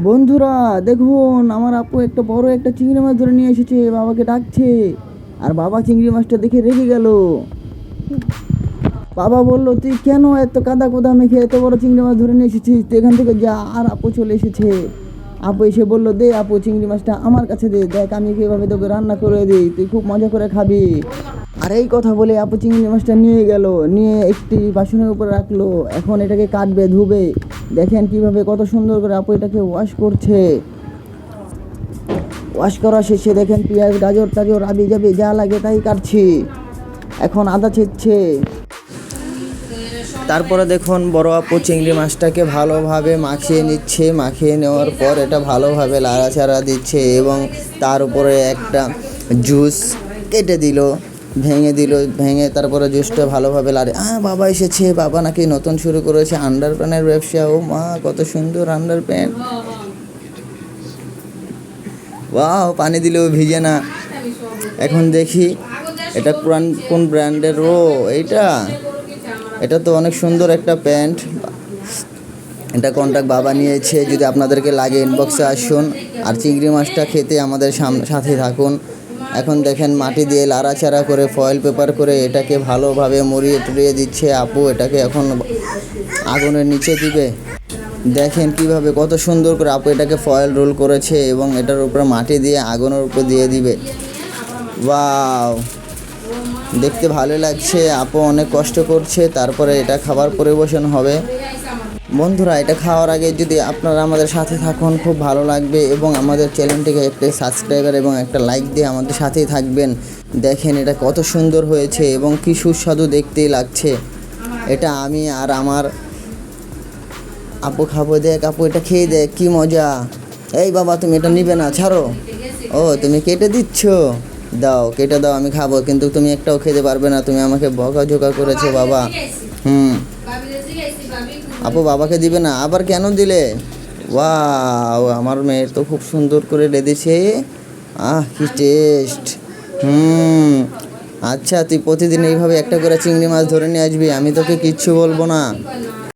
বন্ধুরা দেখুন, আমার আপু একটা বড় একটা চিংড়ি মাছ ধরে নিয়ে এসেছে, বাবাকে ডাকছে। আর বাবা চিংড়ি মাছটা দেখে রেগে গেল। বাবা বলল, তুই কেন এত কাদা কোদা মেখে এত বড় চিংড়ি মাছ ধরে নিয়ে এসেছিস, তুই এখান থেকে যা। আর আপু চলে এসেছে। আপু এসে বলল, দে আপু চিংড়ি মাছটা আমার কাছে দে, দেখ আমি কীভাবে তোকে রান্না করে দিই, তুই খুব মজা করে খাবি। আর এই কথা বলে আপু চিংড়ি মাছটা নিয়ে গেল, নিয়ে একটি বাসনের উপর রাখলো। এখন এটাকে কাটবে, ধুবে। দেখেন কিভাবে কত সুন্দর করে আপু এটাকে ওয়াশ করছে। ওয়াশ করা শেষে দেখেন পেঁয়াজ গাজর টাজর আবি যাবি যা লাগে তাই কাটছি। এখন আদা ছিটছে। তারপরে দেখুন বড় আপু চিংড়ি মাছটাকে ভালোভাবে মাখিয়ে নিচ্ছে। মাখিয়ে নেওয়ার পর এটা ভালোভাবে লাড়াচাড়া দিচ্ছে এবং তার উপরে একটা জুস কেটে দিল, ভেঙে দিল। ভেঙে তারপরে জুসটা ভালোভাবে লাড়ে। বাবা এসেছে, বাবা নাকি নতুন শুরু করেছে আন্ডার প্যান্টের ব্যবসা। ও মা, কত সুন্দর আন্ডার প্যান্ট! ওয়াও, পানি দিলেও ভিজে না। এখন দেখি এটা কোন ব্র্যান্ডের। এটা তো অনেক সুন্দর একটা প্যান্ট। এটা কন্ট্যাক্ট বাবা নিয়েছে। যদি আপনাদেরকে লাগে ইনবক্সে আসুন। আর চিংড়ি মাছটা খেতে আমাদের সাথে থাকুন। এখন দেখেন মাটি দিয়ে লাড়াচাড়া করে ফয়েল পেপার করে এটাকে ভালোভাবে মুড়িয়ে টুড়িয়ে দিচ্ছে আপু। এটাকে এখন আগুনের নিচে দিবে। দেখেন কিভাবে কত সুন্দর করে আপু এটাকে ফয়েল রোল করেছে এবং এটার উপরে মাটি দিয়ে আগুনের উপর দিয়ে দিবে। ওয়াও, দেখতে ভালো লাগছে। আপু অনেক কষ্ট করছে। তারপরে এটা খাবার পরিবেশন হবে। বন্ধুরা, এটা খাওয়ার আগে যদি আপনারা আমাদের সাথে থাকুন খুব ভালো লাগবে এবং আমাদের চ্যানেলটিকে একটা সাবস্ক্রাইবার এবং একটা লাইক দিয়ে আমাদের সাথেই থাকবেন। দেখেন এটা কত সুন্দর হয়েছে এবং কি সুস্বাদু দেখতেই লাগছে। এটা আমি আর আমার আপু খাবো। দেখ আপু, এটা খেয়ে দেখ কি মজা। এই বাবা, তুমি এটা নিবে না, ছাড়ো। ও, তুমি কেটে দিচ্ছ, দাও কেটে দাও, আমি খাবো। কিন্তু তুমি একটাও খেতে পারবে না, তুমি আমাকে বকাঝোকা করেছো বাবা। আপু বাবাকে দিবে না, আবার কেন দিলে? ওয়াও, আমার মেয়ের তো খুব সুন্দর করে রেঁধেছে। কি টেস্ট! আচ্ছা, তুই প্রতিদিন এইভাবে একটা করে চিংড়ি মাছ ধরে নিয়ে আসবি, আমি তোকে কিচ্ছু বলবো না।